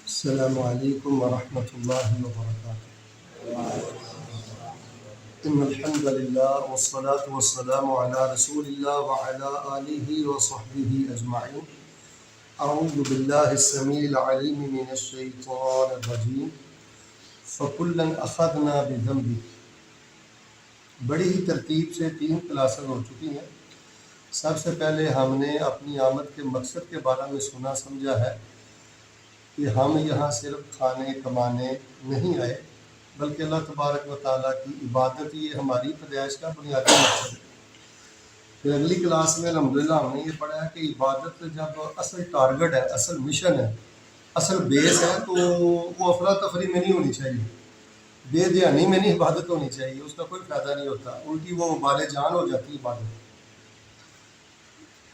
السلام علیکم ورحمۃ اللہ وبرکاتہ۔ ان الحمد للہ والصلاة والسلام علی رسول اللہ وعلی آلہ وصحبہ اجمعین۔ اعوذ باللہ السمیع العلیم من الشیطان الرجیم۔ فکلا اخذنا بذنبہ۔ بڑی ہی ترتیب سے 3 کلاسز ہو چکی ہیں۔ سب سے پہلے ہم نے اپنی آمد کے مقصد کے بارے میں سنا سمجھا ہے کہ ہم یہاں صرف کھانے کمانے نہیں آئے، بلکہ اللہ تبارک و تعالیٰ کی عبادت یہ ہماری پیدائش کا بنیادی مقصد ہے۔ پھر اگلی کلاس میں الحمدللہ ہم نے یہ پڑھا ہے کہ عبادت جب اصل ٹارگٹ ہے، اصل مشن ہے، اصل بیس ہے، تو وہ افراتفری میں نہیں ہونی چاہیے، بے دھیانی میں نہیں عبادت ہونی چاہیے، اس کا کوئی فائدہ نہیں ہوتا، الٹی وہ بال جان ہو جاتی ہے عبادت۔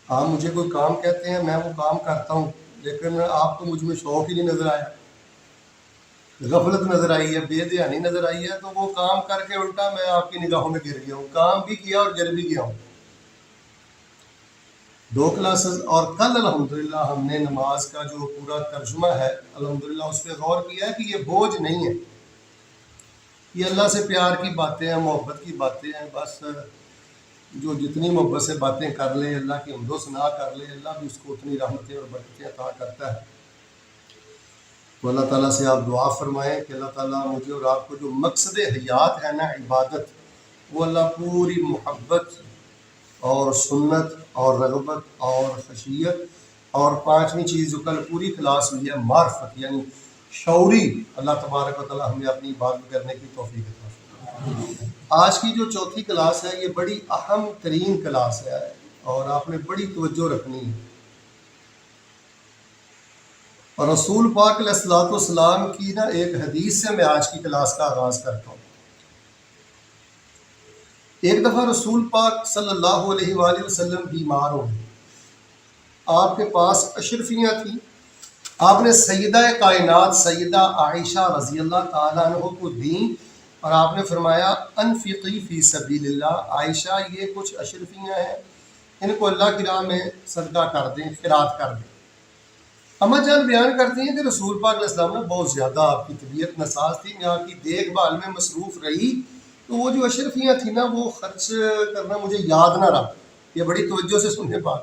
آپ مجھے کوئی کام کہتے ہیں، میں وہ کام کرتا ہوں، لیکن آپ کو مجھ میں شوق ہی نہیں نظر آیا، غفلت نظر آئی ہے، بے دھیانی نظر آئی ہے، تو وہ کام کر کے الٹا میں آپ کی نگاہوں میں گر گیا ہوں، کام بھی کیا اور گر بھی گیا ہوں۔ 2 کلاسز اور کل الحمدللہ ہم نے نماز کا جو پورا ترجمہ ہے الحمدللہ اس پہ غور کیا ہے کہ یہ بوجھ نہیں ہے، یہ اللہ سے پیار کی باتیں ہیں، محبت کی باتیں ہیں۔ بس جو جتنی محبت سے باتیں کر لے، اللہ کی حمد و ثنا کر لے، اللہ بھی اس کو اتنی رحمتیں اور برکتیں عطا کرتا ہے۔ تو اللہ تعالیٰ سے آپ دعا فرمائیں کہ اللہ تعالیٰ مجھے اور آپ کو جو مقصد حیات ہے نا عبادت، وہ اللہ پوری محبت اور سنت اور رغبت اور خشیت، اور 5ویں چیز جو کل پوری کلاس ہوئی ہے معرفت یعنی شعوری، اللہ تبارک و تعالیٰ ہمیں اپنی عبادت کرنے کی توفیق عطا فرمائے۔ آج کی جو 4تھی کلاس ہے یہ بڑی اہم ترین کلاس ہے اور آپ نے بڑی توجہ رکھنی ہے۔ اور رسول پاک علیہ الصلوۃ والسلام کی ایک حدیث سے میں آج کی کلاس کا آغاز کرتا ہوں۔ ایک دفعہ رسول پاک صلی اللہ علیہ وآلہ وسلم بیمار ہو گئے، آپ کے پاس اشرفیاں تھیں، آپ نے سیدہ کائنات سیدہ عائشہ رضی اللہ تعالیٰ عنہ کو دیں اور آپ نے فرمایا انفقی فی سبیل اللہ، عائشہ یہ کچھ اشرفیاں ہیں، ان کو اللہ کی راہ میں صدقہ کر دیں، خیرات کر دیں۔ اماں جان بیان کرتی ہیں کہ رسول پاک علیہ السلام نے بہت زیادہ آپ کی طبیعت ناساز تھی، یہاں کی دیکھ بھال میں مصروف رہی، تو وہ جو اشرفیاں تھیں نا وہ خرچ کرنا مجھے یاد نہ رہا۔ یہ بڑی توجہ سے سننے بات،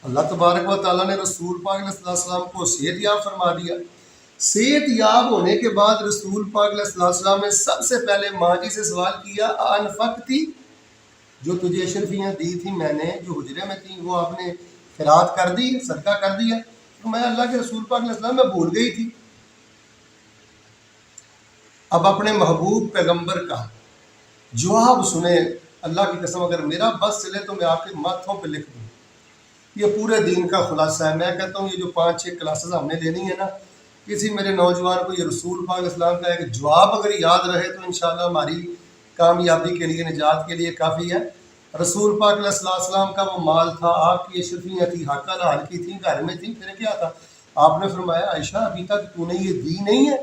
اللہ تبارک و تعالیٰ نے رسول پاک علیہ السلام کو صحت یاب فرما دیا۔ صحت یاب ہونے کے بعد رسول پاک علیہ السلام نے سب سے پہلے ماں جی سے سوال کیا انفقتی، جو تجھے اشرفیاں دی تھی میں نے، جو حجرے میں تھیں، وہ آپ نے خیرات کر دی، صدقہ کر دیا؟ تو میں اللہ کے رسول پاک علیہ السلام میں بھول گئی تھی۔ اب اپنے محبوب پیغمبر کا جواب سنیں، اللہ کی قسم اگر میرا بس چلے تو میں آپ کے ماتھوں پہ لکھ دوں۔ یہ پورے دین کا خلاصہ ہے۔ میں کہتا ہوں یہ جو 5-6 کلاسز ہم نے لینی ہے نا، کسی میرے نوجوان کو یہ رسول پاک علیہ السلام کا ایک جواب اگر یاد رہے تو انشاءاللہ ہماری کامیابی کے لیے، نجات کے لیے کافی ہے۔ رسول پاک علیہ السلام کا وہ مال تھا، آپ کی اشرفیاں تھیں، حق حلال کی تھیں، گھر میں تھیں، پھر کیا تھا؟ آپ نے فرمایا عائشہ ابھی تک تو نے یہ دی نہیں ہے،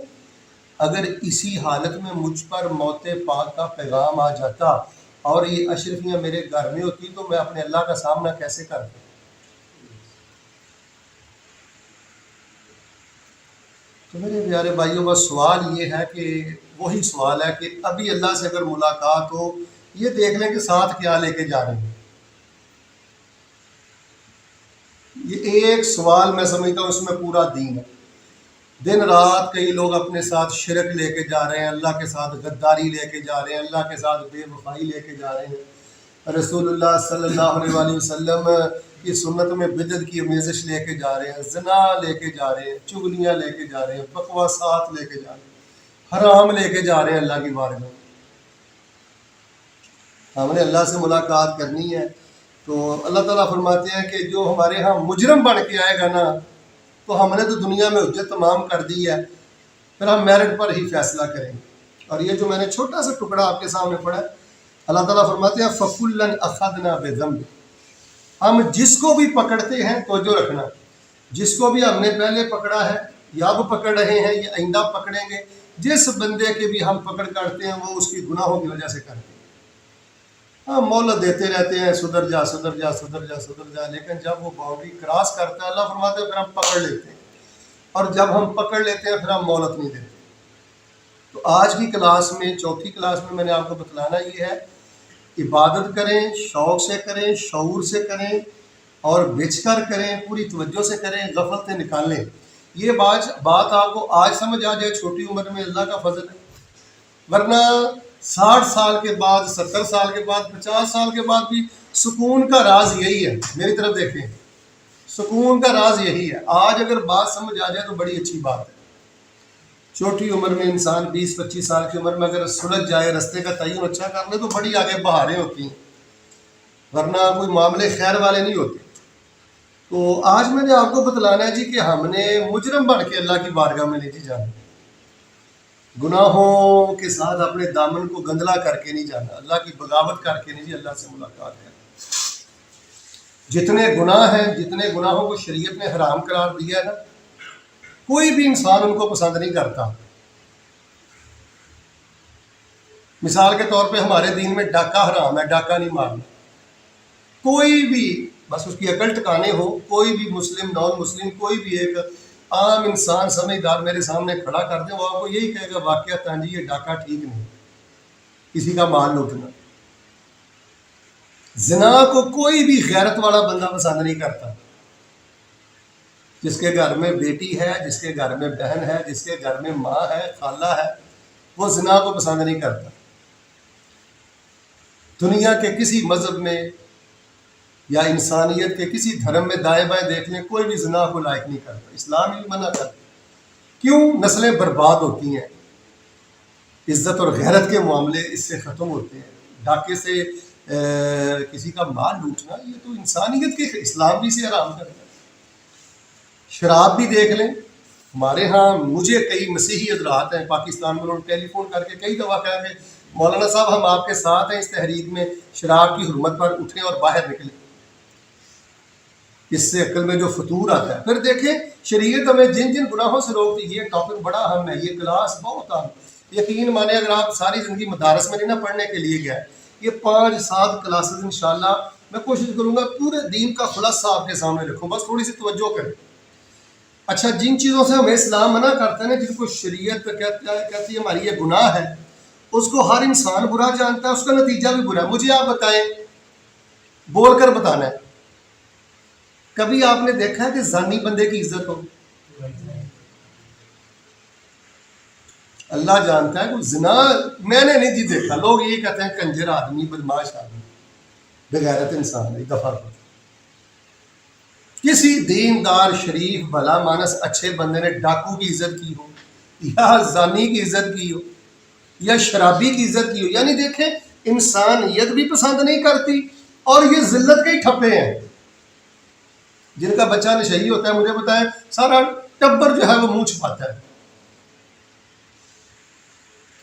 اگر اسی حالت میں مجھ پر موت پاک کا پیغام آ جاتا اور یہ اشرفیاں میرے گھر میں ہوتی تو میں اپنے اللہ کا سامنا کیسے کرتا؟ تو میرے پیارے بھائیوں، بس سوال یہ ہے کہ وہی سوال ہے کہ ابھی اللہ سے اگر ملاقات ہو، یہ دیکھ لیں کہ ساتھ کیا لے کے جا رہے ہیں۔ یہ ایک سوال میں سمجھتا ہوں اس میں پورا دین ہے۔ دن رات کئی لوگ اپنے ساتھ شرک لے کے جا رہے ہیں، اللہ کے ساتھ غداری لے کے جا رہے ہیں، اللہ کے ساتھ بے وفائی لے کے جا رہے ہیں، رسول اللہ صلی اللہ علیہ وآلہ وسلم کی سنت میں بدعت کی آمیزش لے کے جا رہے ہیں، زنا لے کے جا رہے ہیں، چغلیاں لے کے جا رہے ہیں، بکواسات لے کے جا رہے ہیں، حرام لے کے جا رہے ہیں اللہ کی بارگاہ میں۔ ہم نے اللہ سے ملاقات کرنی ہے تو اللہ تعالیٰ فرماتے ہیں کہ جو ہمارے ہاں مجرم بن کے آئے گا نا، تو ہم نے تو دنیا میں حجت تمام کر دی ہے، پھر ہم میرٹ پر ہی فیصلہ کریں گے۔ اور یہ جو میں نے چھوٹا سا ٹکڑا آپ کے سامنے پڑھا ہے، اللہ تعالیٰ فرماتے ہیں فَكُلًّا أَخَذْنَا بِذَنبِهِ، ہم جس کو بھی پکڑتے ہیں توجہ رکھنا، جس کو بھی ہم نے پہلے پکڑا ہے یا اب پکڑ رہے ہیں یا آئندہ پکڑیں گے، جس بندے کے بھی ہم پکڑ کرتے ہیں وہ اس کی گناہوں کی وجہ سے کرتے ہیں۔ ہاں مہلت دیتے رہتے ہیں، سدھر جا سدھر جا سدھر جا سدھر جا، لیکن جب وہ باؤنڈری کراس کرتا ہے اللہ فرماتے ہیں پھر ہم پکڑ لیتے ہیں، اور جب ہم پکڑ لیتے ہیں پھر ہم مہلت نہیں دیتے۔ تو آج کی کلاس میں، چوتھی کلاس میں نے آپ کو بتلانا یہ ہے، عبادت کریں، شوق سے کریں، شعور سے کریں، اور بچ کر کریں، پوری توجہ سے کریں، غفلتیں نکالیں۔ یہ بات آپ کو آج سمجھ آ جائے، چھوٹی عمر میں اللہ کا فضل ہے، ورنہ 60 سال کے بعد، 70 سال کے بعد، 50 سال کے بعد بھی سکون کا راز یہی ہے۔ میری طرف دیکھیں، سکون کا راز یہی ہے۔ آج اگر بات سمجھ آ جائے تو بڑی اچھی بات ہے۔ چھوٹی عمر میں انسان 20-25 سال کی عمر میں اگر سلجھ جائے، رستے کا تعین اچھا کر لے تو بڑی آگے بہاریں ہوتی ہیں، ورنہ کوئی معاملے خیر والے نہیں ہوتے۔ تو آج میں نے آپ کو بتلانا ہے جی کہ ہم نے مجرم بن کے اللہ کی بارگاہ میں نہیں جانا، گناہوں کے ساتھ اپنے دامن کو گندلا کر کے نہیں جانا، اللہ کی بغاوت کر کے نہیں جی اللہ سے ملاقات کرنا۔ جتنے گناہ ہیں، جتنے گناہوں کو شریعت نے حرام قرار دیا ہے نا، کوئی بھی انسان ان کو پسند نہیں کرتا۔ مثال کے طور پہ ہمارے دین میں ڈاکہ حرام ہے، ڈاکہ نہیں مارنا۔ کوئی بھی، بس اس کی عقل ٹکانے ہو، کوئی بھی مسلم، نان مسلم، کوئی بھی ایک عام انسان سمجھدار میرے سامنے کھڑا کر دے، وہ آپ کو یہی کہے گا واقعہ جی یہ ڈاکہ ٹھیک نہیں، کسی کا مال لوٹنا۔ زنا کو کوئی بھی غیرت والا بندہ پسند نہیں کرتا۔ جس کے گھر میں بیٹی ہے، جس کے گھر میں بہن ہے، جس کے گھر میں ماں ہے، خالہ ہے، وہ زنا کو پسند نہیں کرتا۔ دنیا کے کسی مذہب میں یا انسانیت کے کسی دھرم میں دائیں بائیں دیکھ لیں، کوئی بھی زنا کو لائق نہیں کرتا۔ اسلام ہی منع کرتا۔ کیوں؟ نسلیں برباد ہوتی ہیں، عزت اور غیرت کے معاملے اس سے ختم ہوتے ہیں۔ ڈاکے سے کسی کا مال لوٹنا، یہ تو انسانیت کے، اسلام بھی سے حرام کرتا ہے۔ شراب بھی دیکھ لیں، ہمارے ہاں مجھے کئی مسیحی حضرات ہیں پاکستان میں، انہوں نے ٹیلی فون کر کے کئی دفعہ کہا کہ مولانا صاحب ہم آپ کے ساتھ ہیں اس تحریک میں، شراب کی حرمت پر اٹھیں اور باہر نکلیں۔ اس سے عقل میں جو فطور آتا ہے۔ پھر دیکھیں شریعت ہمیں جن جن گناہوں سے روکتی ہے، یہ ٹاپک بڑا اہم ہے، یہ کلاس بہت اہم ہے۔ یقین مانے اگر آپ ساری زندگی مدارس میں نہیں نہ پڑھنے کے لیے گئے، یہ 5-7 کلاسز انشاءاللہ میں کوشش کروں گا پورے دین کا خلاصہ آپ کے سامنے رکھوں، بس تھوڑی سی توجہ کریں۔ اچھا، جن چیزوں سے ہمیں اسلام منع کرتا ہے نا، جن کو شریعت کہتی ہے ہماری یہ گناہ ہے، اس کو ہر انسان برا جانتا ہے، اس کا نتیجہ بھی برا ہے۔ مجھے آپ بتائیں، بول کر بتانا ہے، کبھی آپ نے دیکھا ہے کہ زانی بندے کی عزت ہو؟ اللہ جانتا ہے کہ زنا میں نے نہیں جی دیکھا۔ لوگ یہ کہتے ہیں کنجر آدمی، بدماش آدمی، بغیرت انسان ہے، دفعہ کسی دیندار شریف بھلا مانس اچھے بندے نے ڈاکو کی عزت کی ہو، یا زانی کی عزت کی ہو، یا شرابی کی عزت کی ہو؟ یعنی دیکھیں انسانیت بھی پسند نہیں کرتی، اور یہ ذلت کے ہی ٹھپے ہیں۔ جن کا بچہ نشئی ہوتا ہے، مجھے بتائیں، سارا ٹبر جو ہے وہ منہ چھپاتا ہے،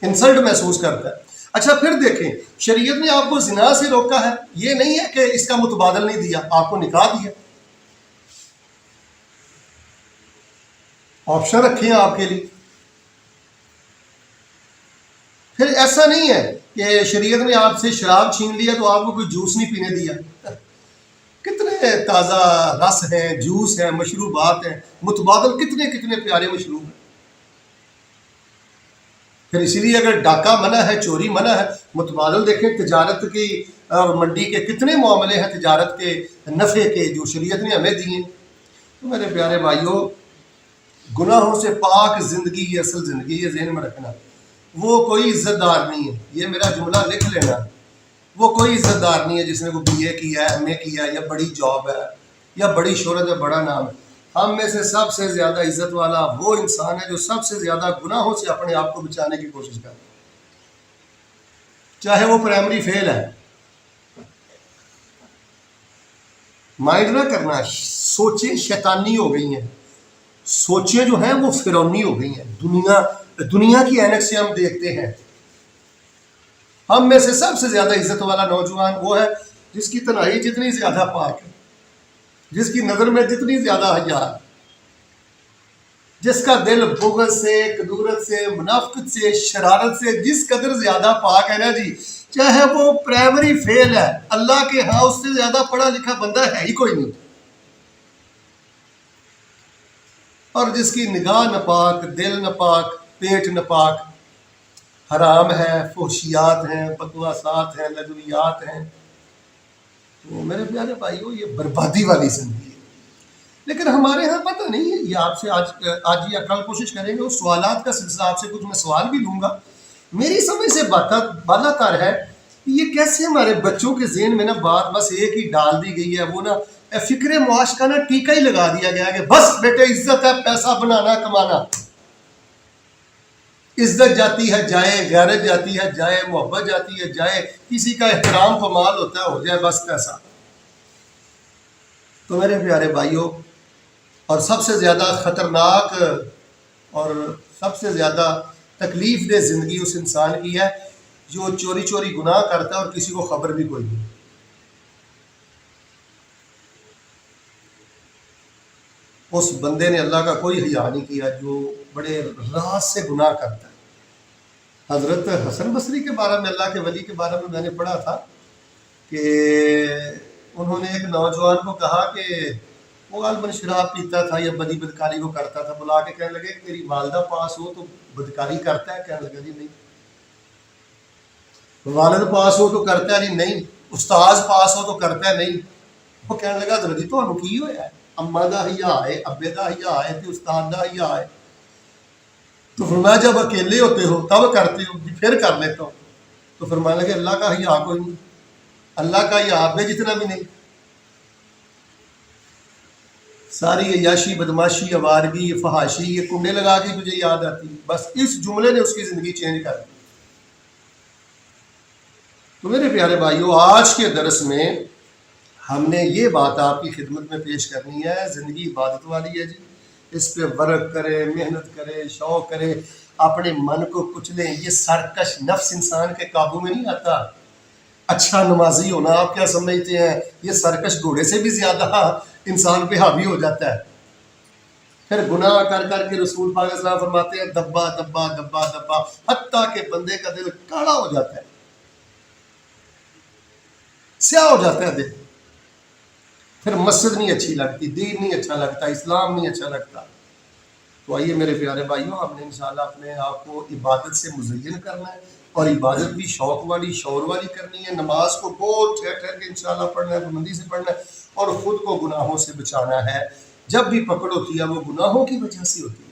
انسلٹ محسوس کرتا ہے۔ اچھا پھر دیکھیں شریعت نے آپ کو زنا سے روکا ہے، یہ نہیں ہے کہ اس کا متبادل نہیں دیا، آپ کو نکاح دیا، آپشن رکھے ہیں آپ کے لیے۔ پھر ایسا نہیں ہے کہ شریعت نے آپ سے شراب چھین لیا تو آپ کو کوئی جوس نہیں پینے دیا۔ کتنے تازہ رس ہیں، جوس ہیں، مشروبات ہیں، متبادل کتنے کتنے پیارے مشروب ہیں۔ پھر اسی لیے اگر ڈاکہ منع ہے، چوری منع ہے، متبادل دیکھیں تجارت کی اور منڈی کے کتنے معاملے ہیں تجارت کے نفع کے جو شریعت نے ہمیں دیے۔ تو میرے پیارے بھائیوں، گناہوں سے پاک زندگی یہ اصل زندگی، یہ ذہن میں رکھنا۔ وہ کوئی عزت دار نہیں ہے، یہ میرا جملہ لکھ لینا، وہ کوئی عزت دار نہیں ہے جس نے وہ BA کیا ہے، MA کیا ہے، یا بڑی جاب ہے، یا بڑی شہرت ہے، بڑا نام ہے۔ ہم میں سے سب سے زیادہ عزت والا وہ انسان ہے جو سب سے زیادہ گناہوں سے اپنے آپ کو بچانے کی کوشش کرتا ہے، چاہے وہ پرائمری فیل ہے۔ مائنڈ نہ کرنا، سوچیں شیطانی ہو گئی ہیں، سوچیں جو ہیں وہ فرعونی ہو گئی ہیں، دنیا کی اینک سے ہم دیکھتے ہیں۔ ہم میں سے سب سے زیادہ عزت والا نوجوان وہ ہے جس کی تنہائی جتنی زیادہ پاک ہے، جس کی نظر میں جتنی زیادہ حیا ہے، جس کا دل بغض سے، کدورت سے، منافقت سے، شرارت سے جس قدر زیادہ پاک ہے نا جی، چاہے وہ پرائمری فیل ہے، اللہ کے ہاں اس سے زیادہ پڑھا لکھا بندہ ہے ہی کوئی نہیں. اور جس کی نگاہ ناپاک، دل ناپاک، پیٹ ناپاک، حرام ہے، فحشیات ہیں، بکواسات ہیں، لغویات ہیں، تو میرے پیارے بھائیو یہ بربادی والی زندگی ہے. لیکن ہمارے ہاں پتہ نہیں ہے، یہ آپ سے آج یا کل کوشش کریں گے، اس سوالات کا سلسلہ آپ سے کچھ میں سوال بھی لوں گا. میری سمجھ سے بالا تر ہے کہ یہ کیسے ہمارے بچوں کے ذہن میں نا بات بس ایک ہی ڈال دی گئی ہے، وہ نا فکر معاش کا نا ٹیکہ ہی لگا دیا گیا کہ بس بیٹے عزت ہے، پیسہ بنانا کمانا. عزت جاتی ہے جائے، غیرت جاتی ہے جائے، محبت جاتی ہے جائے، کسی کا احترام پامال ہوتا ہے ہو جائے، بس پیسہ. تو میرے پیارے بھائیوں، اور سب سے زیادہ خطرناک اور سب سے زیادہ تکلیف دہ زندگی اس انسان کی ہے جو چوری چوری گناہ کرتا ہے اور کسی کو خبر بھی کوئی نہیں. اس بندے نے اللہ کا کوئی حیا نہیں کیا جو بڑے راز سے گناہ کرتا ہے. حضرت حسن بصری کے بارے میں، اللہ کے ولی کے بارے میں نے پڑھا تھا کہ انہوں نے ایک نوجوان کو کہا کہ وہ غالباً شراب پیتا تھا یا بدی بدکاری کو کرتا تھا، بلا کے کہنے لگے کہ میری والدہ پاس ہو تو بدکاری کرتا ہے؟ کہنے لگا جی نہیں. والد پاس ہو تو کرتا ہے؟ جی نہیں. استاذ پاس ہو تو کرتا ہے؟ نہیں. وہ کہنے لگا حضرت جی تمہیں کی ہویا ہے؟ اما دا حیا ہے، ابے دا حیا ہے، تے استاد دا حیا ہے. تو فرمایا جب اکیلے ہوتے ہو تب کرتے ہو، پھر کر لیتا ہو. تو فرمانے لگے اللہ کا حیا کوئی نہیں، اللہ کا حیا ابے جتنا بھی نہیں. ساری عیاشی، بدماشی، آوارگی، فحاشی یہ کنڈے لگا کے تجھے یاد آتی. بس اس جملے نے اس کی زندگی چینج کر دی. تو میرے پیارے بھائیو، آج کے درس میں ہم نے یہ بات آپ کی خدمت میں پیش کرنی ہے. زندگی عبادت والی ہے جی، اس پہ ورک کرے، محنت کرے، شوق کرے، اپنے من کو کچلیں. یہ سرکش نفس انسان کے قابو میں نہیں آتا. اچھا نمازی ہونا آپ کیا سمجھتے ہیں؟ یہ سرکش گھوڑے سے بھی زیادہ انسان پہ حاوی ہو جاتا ہے. پھر گناہ کر کر کے رسول پاک صلی اللہ علیہ وسلم فرماتے ہیں دبا دبا دبا دبا، حتیٰ کہ بندے کا دل کالا ہو جاتا ہے، سیاہ ہو جاتا ہے دل. پھر مسجد نہیں اچھی لگتی، دین نہیں اچھا لگتا، اسلام نہیں اچھا لگتا. تو آئیے میرے پیارے بھائیوں، ہم نے انشاءاللہ اپنے آپ کو عبادت سے مزین کرنا ہے، اور عبادت بھی شوق والی، شعور والی کرنی ہے. نماز کو بہت ٹھہر ٹھہر کے انشاءاللہ پڑھنا ہے، پابندی سے پڑھنا ہے، اور خود کو گناہوں سے بچانا ہے. جب بھی پکڑ ہوتی ہے وہ گناہوں کی وجہ سے ہوتی ہے.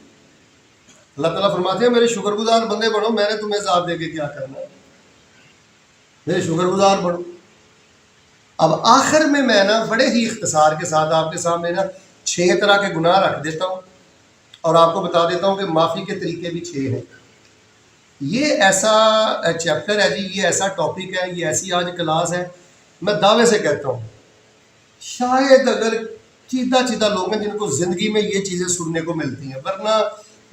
اللہ تعالیٰ فرماتے ہیں میرے شکر گزار بندے بنو، میں نے تمہیں عذاب دے کے کیا کرنا ہے، میرے شکر گزار بنو. اب آخر میں نا بڑے ہی اختصار کے ساتھ آپ کے سامنے نا 6 طرح کے گناہ رکھ دیتا ہوں، اور آپ کو بتا دیتا ہوں کہ معافی کے طریقے بھی 6 ہیں. یہ ایسا چیپٹر ہے جی، یہ ایسا ٹاپک ہے، یہ ایسی آج کلاس ہے، میں دعوے سے کہتا ہوں شاید اگر چیدہ لوگ ہیں جن کو زندگی میں یہ چیزیں سننے کو ملتی ہیں، ورنہ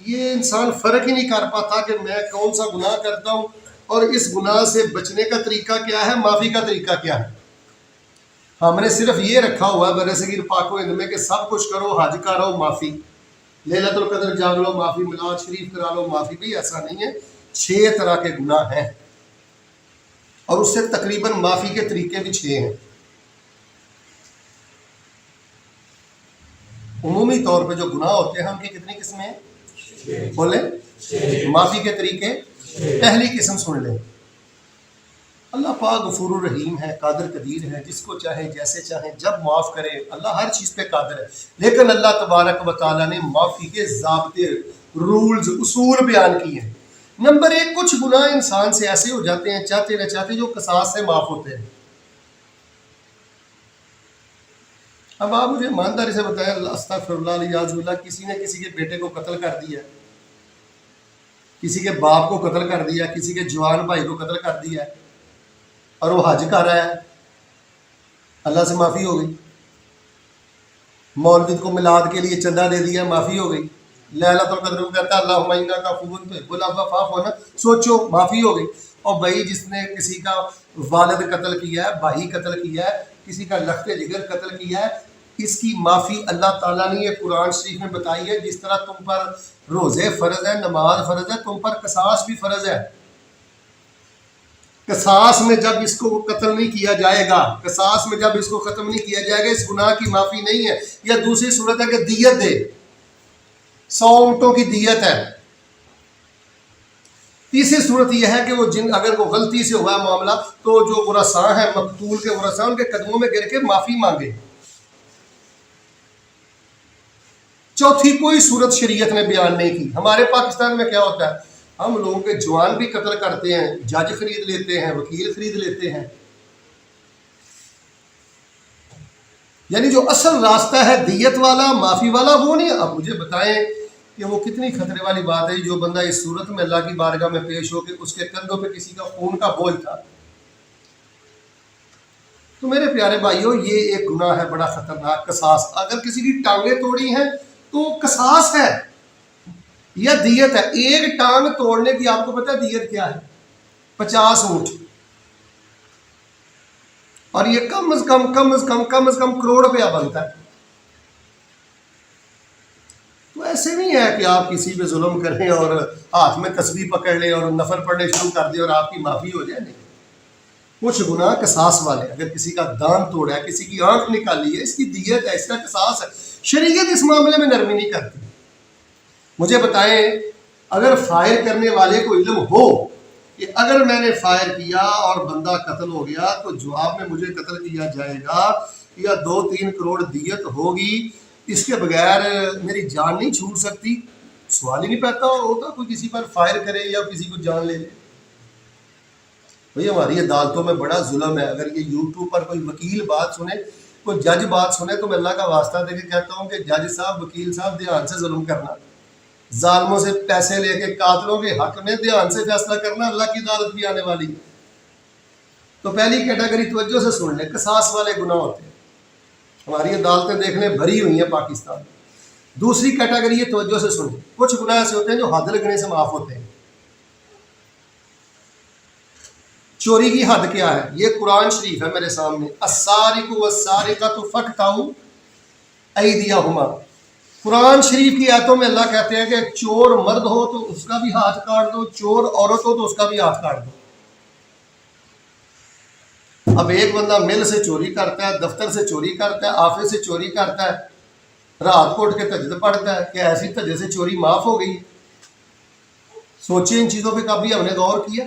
یہ انسان فرق ہی نہیں کر پاتا کہ میں کون سا گناہ کرتا ہوں اور اس گناہ سے بچنے کا طریقہ کیا ہے، معافی کا طریقہ کیا ہے. ہم نے صرف یہ رکھا ہوا ہے برصغیر پاک و ہند میں کہ سب کچھ کرو، حج کرو معافی، لیلۃ القدر جاگ لو معافی، میلاد شریف کرا لو معافی. بھی ایسا نہیں ہے. 6 طرح کے گناہ ہیں، اور اس سے تقریباً معافی کے طریقے بھی 6 ہیں. عمومی طور پہ جو گناہ ہوتے ہیں ان کی کتنی قسمیں ہیں بولیں؟ معافی کے طریقے. پہلی قسم سن لیں. اللہ پاک غفور الرحیم ہے، قادر قدیر ہے، جس کو چاہے جیسے چاہے جب معاف کرے. اللہ ہر چیز پہ قادر ہے، لیکن اللہ تبارک و تعالیٰ نے معافی کے ضابطے، رولز، اصول بیان کیے ہیں. نمبر 1، کچھ گناہ انسان سے ایسے ہو جاتے ہیں چاہتے نہ چاہتے جو قصاص سے معاف ہوتے ہیں. اب آپ مجھے ایمانداری سے بتائیں، استغفر اللہ الیاذ باللہ، کسی نے کسی کے بیٹے کو قتل کر دیا، کسی کے باپ کو قتل کر دیا، کسی کے جوان بھائی کو قتل کر دیا، اور وہ حج کر رہا ہے، اللہ سے معافی ہو گئی. مولود کو میلاد کے لیے چندہ دے دیا، معافی ہو گئی. لیلۃ القدر کو کہتا ہے اللہم انک عفو تحب العفو فاعف عنا، سوچو معافی ہو گئی. اور بھائی جس نے کسی کا والد قتل کیا ہے، بھائی قتل کیا ہے، کسی کا لخت جگر قتل کیا ہے، اس کی معافی اللہ تعالیٰ نے یہ قرآن شریف میں بتائی ہے. جس طرح تم پر روزے فرض ہے، نماز فرض ہے، تم پر قصاص بھی فرض ہے. قصاص میں جب اس کو قتل نہیں کیا جائے گا، قصاص میں جب اس کو ختم نہیں کیا جائے گا، اس گناہ کی معافی نہیں ہے۔ یا دوسری صورت ہے کہ دیت دے، 100 اونٹوں کی دیت ہے۔ تیسری صورت یہ ہے کہ وہ اگر وہ غلطی سے ہوا معاملہ تو جو ورثاء ہیں، مقتول کے ورثاء، ان کے قدموں میں گر کے معافی مانگے۔ چوتھی کوئی صورت شریعت نے بیان نہیں کی۔ ہمارے پاکستان میں کیا ہوتا ہے، ہم لوگوں کے جوان بھی قتل کرتے ہیں، جج خرید لیتے ہیں، وکیل خرید لیتے ہیں۔ یعنی جو اصل راستہ ہے دیت والا، معافی والا، وہ نہیں۔ اب مجھے بتائیں کہ وہ کتنی خطرے والی بات ہے جو بندہ اس صورت میں اللہ کی بارگاہ میں پیش ہو کے اس کے کندھوں پہ کسی کا خون کا بوجھ تھا۔ تو میرے پیارے بھائیوں، یہ ایک گناہ ہے بڑا خطرناک، قصاص۔ اگر کسی کی ٹانگیں توڑی ہیں تو قصاص ہے یا دیت ہے۔ ایک ٹانگ توڑنے کی آپ کو پتہ ہے دیت کیا ہے؟ 50 اونٹ، اور یہ کم از کم کروڑ روپیہ بنتا ہے۔ تو ایسے نہیں ہے کہ آپ کسی پہ ظلم کریں اور ہاتھ میں تسبیح پکڑ لیں اور نفل پڑھنے شروع کر دیں اور آپ کی معافی ہو جائے۔ نہیں، کچھ گناہ قصاص والے۔ اگر کسی کا دان توڑا ہے، کسی کی آنکھ نکالی ہے، اس کی دیت ہے، اس کا قصاص ہے۔ شریعت اس معاملے میں نرمی نہیں کرتی۔ مجھے بتائیں، اگر فائر کرنے والے کو علم ہو کہ اگر میں نے فائر کیا اور بندہ قتل ہو گیا تو جواب میں مجھے قتل کیا جائے گا یا 2-3 کروڑ دیت ہوگی، اس کے بغیر میری جان نہیں چھوٹ سکتی، سوال ہی نہیں پیدا ہوتا کوئی کسی پر فائر کرے یا کسی کو جان لے لے۔ بھئی ہماری عدالتوں میں بڑا ظلم ہے۔ اگر یہ یوٹیوب پر کوئی وکیل بات سنے، کوئی جج بات سنے، تو میں اللہ کا واسطہ دے کے کہتا ہوں کہ جج صاحب، وکیل صاحب، دھیان سے ظلم کرنا، ظالموں سے پیسے لے کے قاتلوں کے حق میں دھیان سے فیصلہ کرنا، اللہ کی عدالت بھی آنے والی ہے۔ تو پہلی کیٹیگری توجہ سے سن لیں، قصاص والے گناہ ہوتے ہیں، ہماری عدالتیں دیکھنے بھری ہوئی ہیں پاکستان میں۔ دوسری کیٹیگری یہ توجہ سے سنیں، کچھ گناہ ایسے ہوتے ہیں جو حد لگنے سے معاف ہوتے ہیں۔ چوری کی حد کیا ہے؟ یہ قرآن شریف ہے میرے سامنے، السارق والسارقۃ فاقطعوا ایدیہما۔ قرآن شریف کی آیتوں میں اللہ کہتے ہیں کہ چور مرد ہو تو اس کا بھی ہاتھ کاٹ دو، چور عورت ہو تو اس کا بھی ہاتھ کاٹ دو۔ اب ایک بندہ مل سے چوری کرتا ہے، دفتر سے چوری کرتا ہے، آفس سے چوری کرتا ہے، رات کو اٹھ کے تہجد پڑھتا ہے کہ ایسی تہجد سے چوری معاف ہو گئی۔ سوچیں ان چیزوں پہ کبھی ہم نے غور کیا؟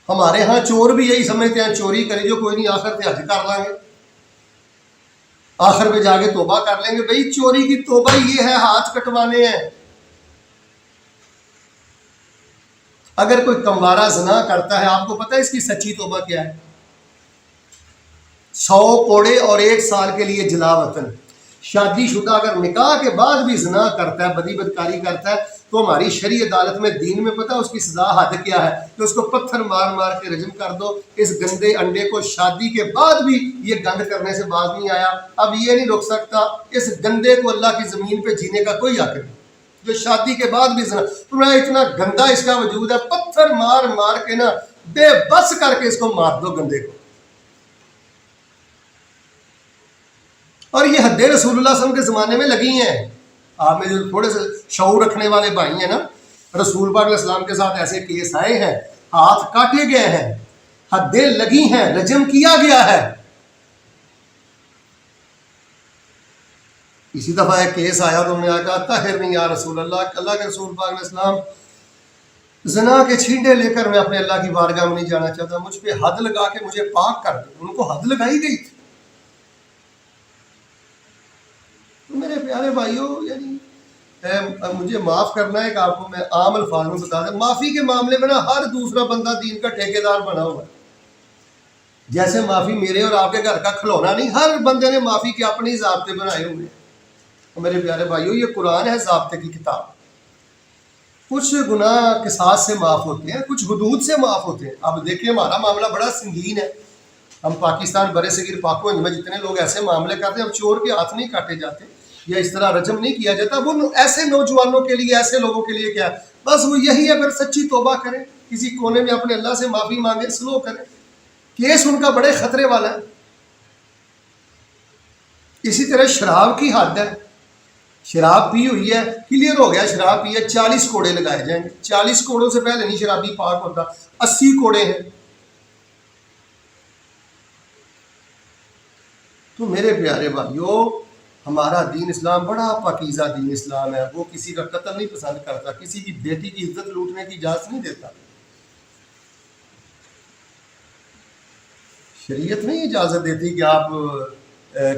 ہمارے ہاں چور بھی یہی سمجھتے ہیں چوری کریں جو کوئی نہیں، آخر پہ حج کر لیں گے، آخر پہ جا کے توبہ کر لیں گے۔ بھئی چوری کی توبہ یہ ہے، ہاتھ کٹوانے ہیں۔ اگر کوئی کموارہ زنا کرتا ہے، آپ کو پتہ ہے اس کی سچی توبہ کیا ہے؟ 100 کوڑے اور 1 سال کے لیے جلا وطن۔ شادی شدہ اگر نکاح کے بعد بھی زنا کرتا ہے، بدی بدکاری کرتا ہے، تو ہماری شرعی عدالت میں دین میں پتہ اس کی سزا حد کیا ہے؟ کہ اس کو پتھر مار مار کے رجم کر دو۔ اس گندے انڈے کو شادی کے بعد بھی یہ گند کرنے سے باز نہیں آیا، اب یہ نہیں رک سکتا۔ اس گندے کو اللہ کی زمین پہ جینے کا کوئی حق نہیں، جو شادی کے بعد بھی زنا، تمہیں اتنا گندا اس کا وجود ہے، پتھر مار مار کے نا بے بس کر کے اس کو مار دو گندے کو۔ اور یہ حد رسول اللہ صلی اللہ علیہ وسلم کے زمانے میں لگی ہیں۔ آپ میں جو تھوڑے سے شعور رکھنے والے بھائی ہیں نا، رسول پاک علیہ السلام کے ساتھ ایسے کیس آئے ہیں، ہاتھ کاٹے گئے ہیں، حدیں لگی ہیں، رجم کیا گیا ہے۔ اسی دفعہ ایک کیس آیا تو انہوں نے کہا طہرنی یا رسول اللہ، اللہ کے رسول پاک علیہ السلام، زنا کے چھینٹے لے کر میں اپنے اللہ کی بارگاہ میں نہیں جانا چاہتا، مجھ پہ حد لگا کے مجھے پاک کر دو۔ ان کو حد لگائی گئی تھی۔ تو میرے پیارے بھائیوں، یعنی مجھے معاف کرنا ہے کہ آپ کو میں عام الفاظ میں بتا دیں، معافی کے معاملے میں نا ہر دوسرا بندہ دین کا ٹھیکیدار بنا ہوا ہے۔ جیسے معافی میرے اور آپ کے گھر کا کھلونا نہیں، ہر بندے نے معافی کے اپنے ضابطے بنائے ہوئے ہیں۔ تو میرے پیارے بھائیوں، یہ قرآن ہے ضابطے کی کتاب۔ کچھ گناہ قصاص سے معاف ہوتے ہیں، کچھ حدود سے معاف ہوتے ہیں۔ اب دیکھیں ہمارا معاملہ بڑا سنگین ہے۔ ہم پاکستان برے صغیر پاک و ہند میں جتنے لوگ ایسے معاملے کرتے ہیں، ہم چور کے ہاتھ نہیں کاٹے جاتے یا اس طرح رجم نہیں کیا جاتا۔ وہ ایسے نوجوانوں کے لیے، ایسے لوگوں کے لیے کیا ہے، بس وہ یہی ہے، پھر سچی توبہ کریں، کسی کونے میں اپنے اللہ سے معافی مانگیں، سلو کریں۔ کیس ان کا بڑے خطرے والا ہے۔ اسی طرح شراب کی حد ہے، شراب پی ہوئی ہے، کلیئر ہو گیا شراب پی ہے، 40 کوڑے لگائے جائیں گے. 40 کوڑوں سے پہلے نہیں شرابی پاک ہوتا. 80 کوڑے ہیں. تو میرے پیارے بھائیو، ہمارا دین اسلام بڑا پاکیزہ دین اسلام ہے. وہ کسی کا قتل نہیں پسند کرتا، کسی کی بیٹی کی عزت لوٹنے کی اجازت نہیں دیتا. شریعت نہیں اجازت دیتی کہ آپ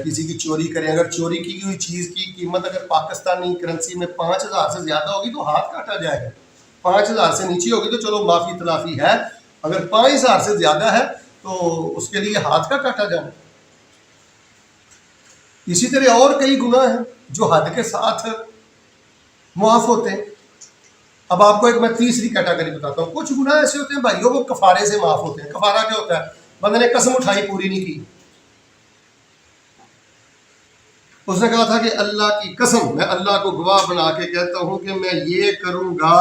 کسی کی چوری کریں. اگر چوری کی ہوئی چیز کی قیمت اگر پاکستانی کرنسی میں 5,000 سے زیادہ ہوگی تو ہاتھ کاٹا جائے گا. 5,000 سے نیچے ہوگی تو چلو معافی تلافی ہے، اگر 5,000 سے زیادہ ہے تو اس کے لیے ہاتھ کا کاٹا جائے. اسی طرح اور کئی گناہ ہیں جو حد کے ساتھ معاف ہوتے ہیں. اب آپ کو ایک میں تیسری کیٹاگری بتاتا ہوں. کچھ گناہ ایسے ہوتے ہیں بھائیوں وہ کفارے سے معاف ہوتے ہیں. کفارہ کیا ہوتا ہے؟ بندے نے قسم اٹھائی پوری نہیں کی، اس نے کہا تھا کہ اللہ کی قسم میں اللہ کو گواہ بنا کے کہتا ہوں کہ میں یہ کروں گا.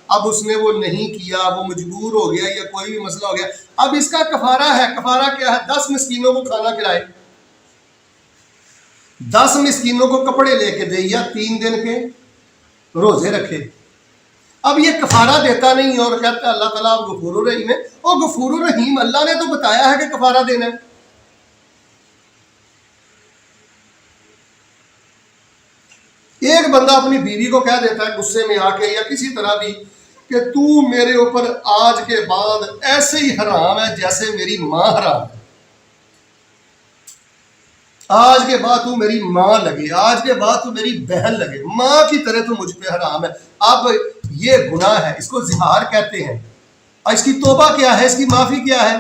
اب اس نے وہ نہیں کیا، وہ مجبور ہو گیا یا کوئی بھی مسئلہ ہو گیا. اب اس کا کفارہ ہے. کفارہ کیا ہے؟ 10 مسکینوں کو کھانا کھلائے، 10 مسکینوں کو کپڑے لے کے دے، یا 3 دن کے روزے رکھے. اب یہ کفارہ دیتا نہیں اور کہتا ہے اللہ تعالیٰ آپ غفور الرحیم ہے. اور غفور الرحیم اللہ نے تو بتایا ہے کہ کفارہ دینا ہے. ایک بندہ اپنی بیوی کو کہہ دیتا ہے غصے میں آ کے یا کسی طرح بھی کہ تو میرے اوپر آج کے بعد ایسے ہی حرام ہے جیسے میری ماں حرام ہے. آج کے بعد تو میری ماں لگے، آج کے بعد تو میری بہن لگے، ماں کی طرح تو مجھ پہ حرام ہے. اب یہ گناہ ہے، اس کو زہار کہتے ہیں. اور اس کی توبہ کیا ہے، اس کی معافی کیا ہے؟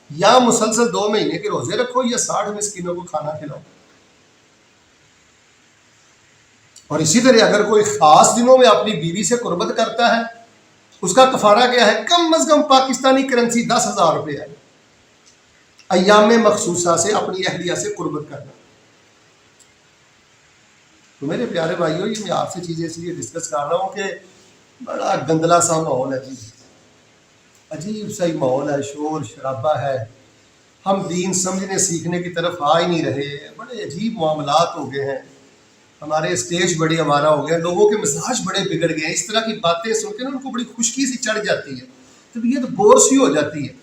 یا مسلسل 2 مہینے کے روزے رکھو یا 60 مسکینوں کو کھانا کھلاؤ. اور اسی طرح اگر کوئی خاص دنوں میں اپنی بیوی سے قربت کرتا ہے، اس کا کفارہ کیا ہے؟ کم از کم پاکستانی کرنسی 10,000 روپے ہے. ایام مخصوصہ سے اپنی اہلیہ سے قربت کرنا. تو میرے پیارے بھائیوں، یہ میں آپ سے چیزیں اس لیے ڈسکس کر رہا ہوں کہ بڑا گندلا سا ماحول ہے جی، عجیب سا ہی ماحول ہے، شور شرابہ ہے. ہم دین سمجھنے سیکھنے کی طرف آ ہی نہیں رہے. بڑے عجیب معاملات ہو گئے ہیں، ہمارے اسٹیج بڑے ہمارا ہو گیا، لوگوں کے مزاج بڑے بگڑ گئے ہیں. اس طرح کی باتیں سن کے نا ان کو بڑی خشکی سی چڑھ جاتی ہے، طبیعت بور سی ہو جاتی ہے.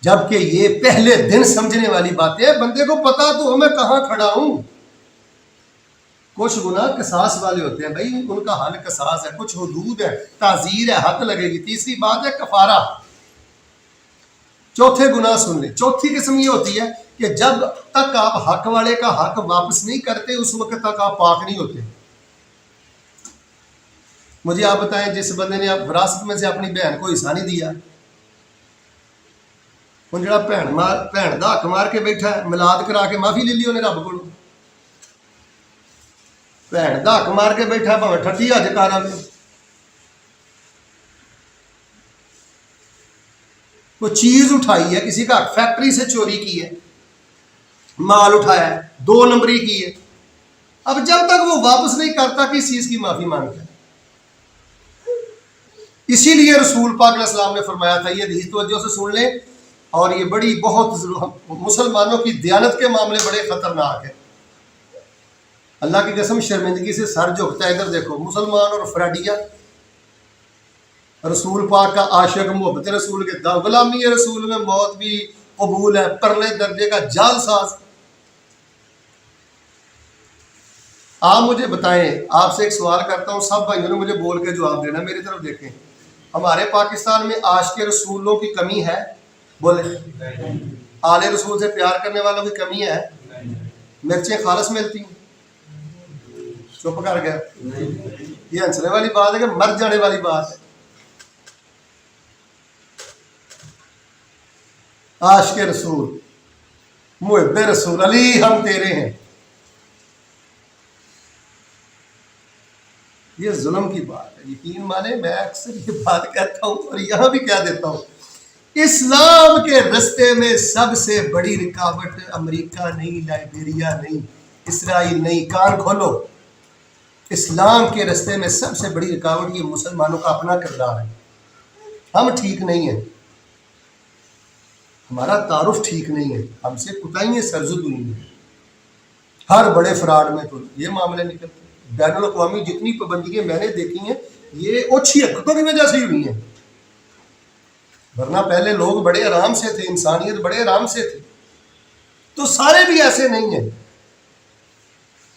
جبکہ یہ پہلے دن سمجھنے والی باتیں ہیں. بندے کو پتا تو ہو میں کہاں کھڑا ہوں. کچھ گناہ قصاص والے ہوتے ہیں بھائی، ان کا حل قصاص ہے. کچھ حدود ہے، تعزیر ہے، حد لگے گی. تیسری بات ہے کفارہ. چوتھے گناہ سن لیں. چوتھی قسم یہ ہوتی ہے کہ جب تک آپ حق والے کا حق واپس نہیں کرتے اس وقت تک آپ پاک نہیں ہوتے. مجھے آپ بتائیں، جس بندے نے وراثت میں سے اپنی بہن کو حصہ نہیں دیا، وہ جڑا بہن دا حق مار کے بیٹھا ہے، ملاد کرا کے معافی لے لی انہیں رب کو. بہن دا حق مار کے بیٹھا ہے بھاویں ٹھٹی حج کارا میں. وہ چیز اٹھائی ہے کسی کا، فیکٹری سے چوری کی ہے، مال اٹھایا ہے، 2 نمبری کی ہے. اب جب تک وہ واپس نہیں کرتا کس چیز کی معافی مانگتا ہے. اسی لیے رسول پاک علیہ السلام نے فرمایا تھا، یہ حدیث توجہ سے سن لیں، اور یہ بڑی بہت مسلمانوں کی دیانت کے معاملے بڑے خطرناک ہے. اللہ کی قسم شرمندگی سے سر جھکتا ہے. ادھر دیکھو، مسلمان اور فراڈیا، رسول پاک کا عاشق، محبت رسول کے دا، غلامی رسول میں موت بھی قبول ہے، پرلے درجے کا جال ساز. آپ مجھے بتائیں، آپ سے ایک سوال کرتا ہوں، سب بھائیوں نے مجھے بول کے جواب دینا. میری طرف دیکھیں، ہمارے پاکستان میں عاشق رسولوں کی کمی ہے؟ بولے. آل رسول سے پیار کرنے والوں کی کمی ہے؟ مرچیں خالص ملتی ہیں؟ چپ کر گیا. یہ ہنسنے والی بات ہے کہ مر جانے والی بات ہے؟ عاشق رسول، محب رسول، علی ہم تیرے ہیں، یہ ظلم کی بات ہے. یقین مانے میں اکثر یہ بات کہتا ہوں اور یہاں بھی کہہ دیتا ہوں، اسلام کے رستے میں سب سے بڑی رکاوٹ امریکہ نہیں، لائبیریا نہیں، اسرائیل نہیں. کان کھولو، اسلام کے رستے میں سب سے بڑی رکاوٹ یہ مسلمانوں کا اپنا کردار ہے. ہم ٹھیک نہیں ہیں، ہمارا تعارف ٹھیک نہیں ہے، ہم سے کوتاہیاں سرزد ہوئی ہیں. ہر بڑے فراڈ میں تو یہ معاملے نکلتے ہیں۔ بین الاقوامی جتنی پابندیاں میں نے دیکھی ہیں یہ اوچھی حرکتوں کی وجہ سے ہی ہوئی ہیں، ورنہ پہلے لوگ بڑے آرام سے تھے، انسانیت بڑے آرام سے تھی، تو سارے بھی ایسے نہیں ہیں۔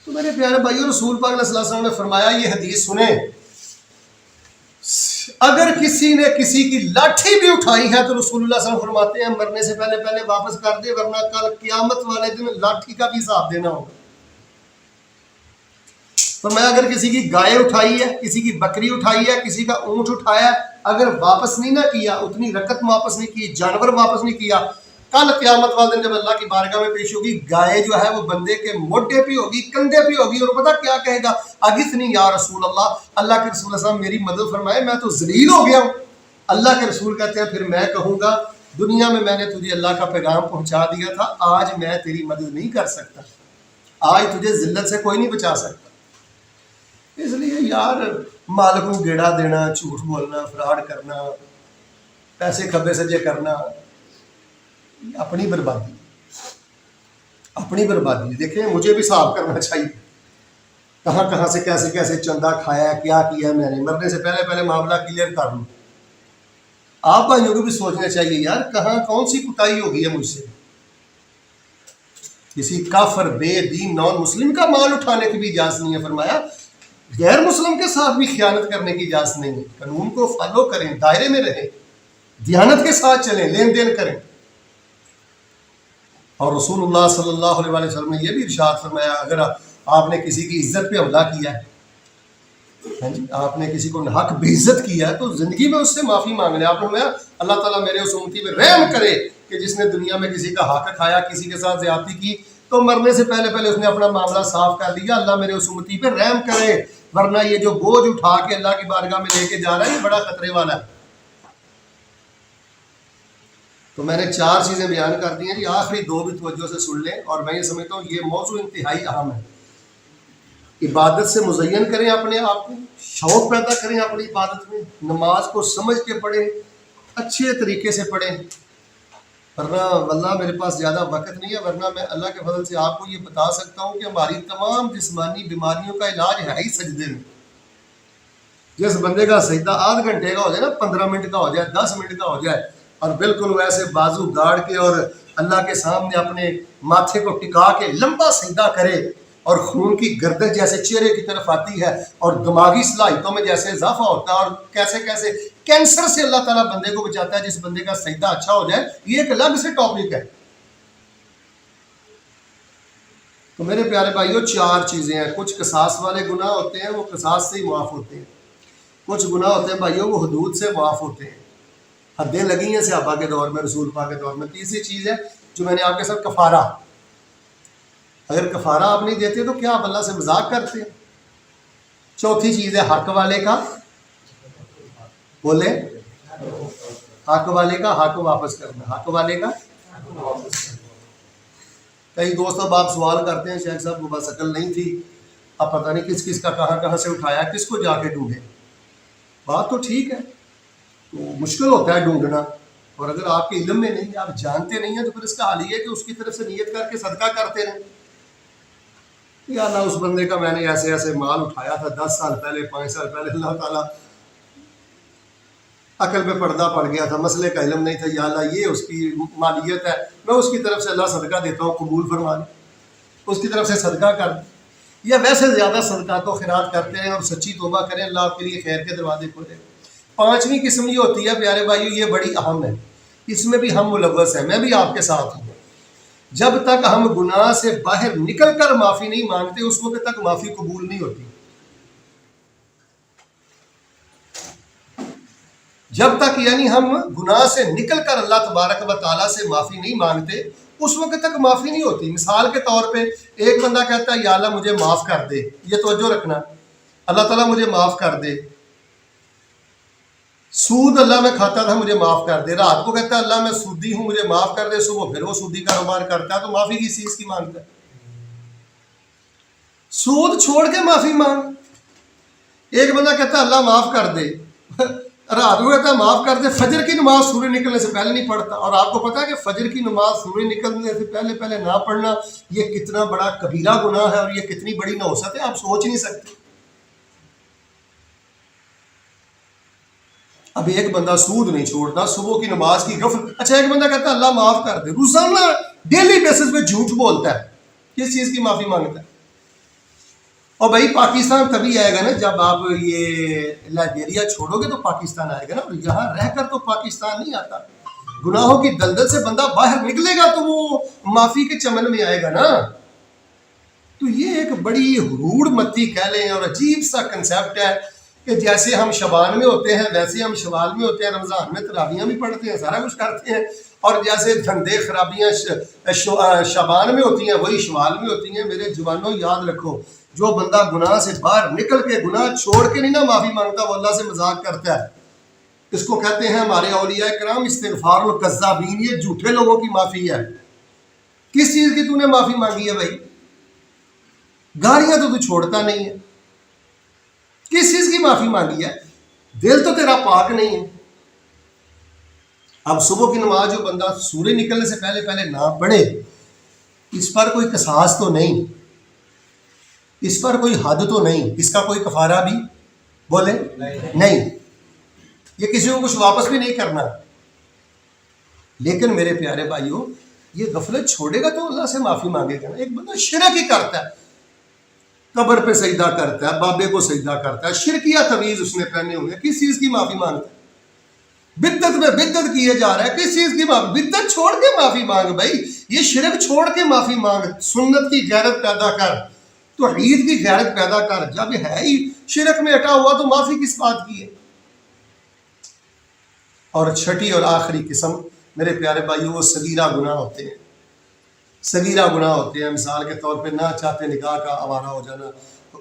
تو میرے پیارے بھائیو، رسول پاک علیہ السلام نے فرمایا، یہ حدیث سنیں، اگر کسی نے کسی کی لاٹھی بھی اٹھائی ہے تو رسول اللہ صلی اللہ علیہ وسلم فرماتے ہیں مرنے سے پہلے پہلے واپس کر دے، ورنہ کل قیامت والے دن لاٹھی کا بھی حساب دینا ہوگا۔ فرمایا اگر کسی کی گائے اٹھائی ہے، کسی کی بکری اٹھائی ہے، کسی کا اونٹ اٹھایا ہے، اگر واپس نہیں نہ کیا، اتنی رکعت واپس نہیں کی، جانور واپس نہیں کیا، کل قیامت والے دن جب اللہ کی بارگاہ میں پیش ہوگی، گائے جو ہے وہ بندے کے موڈے پہ ہوگی، کندھے پہ ہوگی، اور پتہ کیا کہے گا، اغثنی یا رسول اللہ، اللہ کے رسول صاحب میری مدد فرمائے، میں تو ذلیل ہو گیا ہوں۔ اللہ کے رسول کہتے ہیں پھر میں کہوں گا دنیا میں نے تجھے اللہ کا پیغام پہنچا دیا تھا، آج میں تیری مدد نہیں کر سکتا، آج تجھے ذلت سے کوئی نہیں بچا سکتا۔ اس لیے یار مالک کو گیڑا دینا، جھوٹ بولنا، فراڈ کرنا، پیسے کھبے سجے کرنا، اپنی بربادی، اپنی بربادی۔ دیکھیں مجھے بھی صاف کرنا چاہیے، کہاں کہاں سے کیسے کیسے چندہ کھایا، کیا کیا میں نے، مرنے سے پہلے پہلے معاملہ کلیئر کر لوں۔ آپ بھائیوں کو بھی سوچنا چاہیے یار کہاں کون سی کوتاہی ہو گئی ہے مجھ سے۔ کسی کافر بے دین نان مسلم کا مال اٹھانے کی بھی اجازت نہیں ہے، فرمایا غیر مسلم کے ساتھ بھی خیانت کرنے کی اجازت نہیں ہے۔ قانون کو فالو کریں، دائرے میں رہیں، دیانت کے ساتھ چلیں، لین دین کریں۔ اور رسول اللہ صلی اللہ علیہ وآلہ وسلم نے یہ بھی ارشاد فرمایا اگر آپ نے کسی کی عزت پہ حملہ کیا ہے، ہاں جی، آپ نے کسی کو حق بے عزت کیا ہے تو زندگی میں اس سے معافی مانگ لیں۔ آپ نے فرمایا اللہ تعالیٰ میرے اس امتی پہ رحم کرے کہ جس نے دنیا میں کسی کا حق کھایا، کسی کے ساتھ زیادتی کی، تو مرنے سے پہلے پہلے اس نے اپنا معاملہ صاف کر دیا، اللہ میرے اس امتی پہ رحم کرے، ورنہ یہ جو بوجھ اٹھا کے اللہ کی بارگاہ میں لے کے جا رہا ہے یہ بڑا خطرے والا ہے۔ تو میں نے 4 چیزیں بیان کر دی ہیں جی، آخری 2 بھی توجہ سے سن لیں، اور میں یہ سمجھتا ہوں یہ موضوع انتہائی اہم ہے۔ عبادت سے مزین کریں اپنے آپ کو، شوق پیدا کریں اپنی عبادت میں، نماز کو سمجھ کے پڑھیں، اچھے طریقے سے پڑھیں، ورنہ واللہ میرے پاس زیادہ وقت نہیں ہے، ورنہ میں اللہ کے فضل سے آپ کو یہ بتا سکتا ہوں کہ ہماری تمام جسمانی بیماریوں کا علاج ہے ہی سجدے میں۔ جس بندے کا سجدہ آدھ گھنٹے کا ہو جائے نا، 15 منٹ کا ہو جائے، 10 منٹ کا ہو جائے، اور بالکل ویسے بازو گاڑ کے اور اللہ کے سامنے اپنے ماتھے کو ٹکا کے لمبا سجدہ کرے، اور خون کی گردش جیسے چہرے کی طرف آتی ہے، اور دماغی صلاحیتوں میں جیسے اضافہ ہوتا ہے، اور کیسے کیسے کینسر سے اللہ تعالیٰ بندے کو بچاتا ہے جس بندے کا سجدہ اچھا ہو جائے، یہ ایک الگ سے ٹاپک ہے۔ تو میرے پیارے بھائیوں 4 چیزیں ہیں، کچھ قصاص والے گناہ ہوتے ہیں وہ قصاص سے ہی معاف ہوتے ہیں، کچھ گناہ ہوتے ہیں بھائیوں وہ حدود سے معاف ہوتے ہیں، حدیں لگی ہیں صحابہ کے دور میں، رسول پاک کے دور میں۔ تیسری چیز ہے جو میں نے آپ کے ساتھ کفارہ، اگر کفارہ آپ نہیں دیتے تو کیا آپ اللہ سے مذاق کرتے ہیں؟ چوتھی چیز ہے حق والے کا، بولے حق والے کا حق واپس کرنا، حق والے کا۔ کئی دوست اب آپ سوال کرتے ہیں شیخ صاحب وہ بس عقل نہیں تھی، اب پتہ نہیں کس کس کا کہاں کہاں سے اٹھایا، کس کو جا کے ڈھونڈے۔ بات تو ٹھیک ہے، تو مشکل ہوتا ہے ڈھونڈنا، اور اگر آپ کے علم میں نہیں، آپ جانتے نہیں ہیں، تو پھر اس کا حل یہ ہے کہ اس کی طرف سے نیت کر کے صدقہ کرتے رہیں، یا اللہ اس بندے کا میں نے ایسے ایسے مال اٹھایا تھا 10 سال پہلے، 5 سال پہلے، اللہ تعالیٰ عقل پہ پردہ پڑ گیا تھا، مسئلے کا علم نہیں تھا، یا اللہ یہ اس کی مالیت ہے، میں اس کی طرف سے اللہ صدقہ دیتا ہوں، قبول فرما لے، اس کی طرف سے صدقہ کر دیں، یا ویسے زیادہ صدقات و خیرات کرتے ہیں اور سچی توبہ کریں، اللہ آپ کے لیے خیر کے دروازے کھولے۔ 5ویں قسم یہ ہوتی ہے پیارے بھائیو، یہ بڑی اہم ہے، اس میں بھی ہم ملوث ہیں، میں بھی آپ کے ساتھ ہوں۔ جب تک ہم گناہ سے باہر نکل کر معافی نہیں مانگتے اس وقت تک معافی قبول نہیں ہوتی۔ جب تک یعنی ہم گناہ سے نکل کر اللہ تبارک و تعالیٰ سے معافی نہیں مانگتے اس وقت تک معافی نہیں ہوتی۔ مثال کے طور پہ ایک بندہ کہتا ہے یا اللہ مجھے معاف کر دے، یہ توجہ رکھنا، اللہ تعالیٰ مجھے معاف کر دے، سود اللہ میں کھاتا تھا مجھے معاف کر دے، رات کو کہتا ہے اللہ میں سودی ہوں مجھے معاف کر دے، صبح پھر وہ سودی کاروبار کرتا ہے، تو معافی کس چیز کی مانگتا ہے؟ سود چھوڑ کے معافی مانگ۔ ایک بندہ کہتا ہے اللہ معاف کر دے، رات کو کہتا ہے معاف کر دے، فجر کی نماز سورج نکلنے سے پہلے نہیں پڑھتا. اور آپ کو پتا ہے کہ فجر کی نماز سورج نکلنے سے پہلے پہلے نہ پڑھنا یہ کتنا بڑا کبیرہ گناہ ہے اور یہ کتنی بڑی نحوست ہے، آپ سوچ نہیں سکتے. اب ایک بندہ سود نہیں چھوڑتا، صبح کی نماز کی غفلت. اچھا ایک بندہ کہتا ہے اللہ معاف کر دے، روزانہ ڈیلی بیسس پہ جھوٹ بولتا ہے، کس چیز کی معافی مانگتا ہے؟ اور بھائی پاکستان تبھی آئے گا نا جب آپ یہ لائبیریا چھوڑو گے تو پاکستان آئے گا نا. اور یہاں رہ کر تو پاکستان نہیں آتا. گناہوں کی دلدل سے بندہ باہر نکلے گا تو وہ معافی کے چمن میں آئے گا نا. تو یہ ایک بڑی ہروڑ متی کہہ لیں اور عجیب سا کنسیپٹ ہے کہ جیسے ہم شبان میں ہوتے ہیں ویسے ہم شوال میں ہوتے ہیں، رمضان میں تراویحاں بھی پڑھتے ہیں، سارا کچھ کرتے ہیں، اور جیسے دھندے خرابیاں شبان میں ہوتی ہیں وہی شوال میں ہوتی ہیں. میرے جوانوں یاد رکھو، جو بندہ گناہ سے باہر نکل کے گناہ چھوڑ کے نہیں نا معافی مانگتا وہ اللہ سے مذاق کرتا ہے. اس کو کہتے ہیں ہمارے اولیاء کرام استغفار الکذابین، یہ جھوٹے لوگوں کی معافی ہے. کس چیز کی تو نے معافی مانگی ہے بھائی؟ گالیاں تو چھوڑتا نہیں ہے، کس چیز کی معافی مانگی ہے؟ دل تو تیرا پاک نہیں ہے. اب صبح کی نماز جو بندہ سورج نکلنے سے پہلے پہلے نہ پڑھے، اس پر کوئی قصاص تو نہیں، اس پر کوئی حد تو نہیں، اس کا کوئی کفارہ بھی بولے نہیں، یہ کسی کو کچھ واپس بھی نہیں کرنا. لیکن میرے پیارے بھائیوں، یہ غفلت چھوڑے گا تو اللہ سے معافی مانگے گا نا. ایک بندہ شرک ہی کرتا ہے، قبر پہ سجدہ کرتا ہے، بابے کو سجدہ کرتا ہے، شرکیہ تویز اس نے پہنے ہوئے، کس چیز کی معافی مانگتا ہے؟ بدعت میں بدعت کیے جا رہا ہے، کس چیز کی معافی؟ بدعت چھوڑ کے معافی مانگ بھائی، یہ شرک چھوڑ کے معافی مانگ، سنت کی غیرت پیدا کر، توحید کی غیرت پیدا کر. جب ہے ہی شرک میں اٹا ہوا تو معافی کس بات کی ہے؟ اور چھٹی اور آخری قسم میرے پیارے بھائیوں، وہ صغیرہ گناہ ہوتے ہیں. صغیرہ گناہ ہوتے ہیں، مثال کے طور پہ نہ چاہتے نکاح کا آوارہ ہو جانا،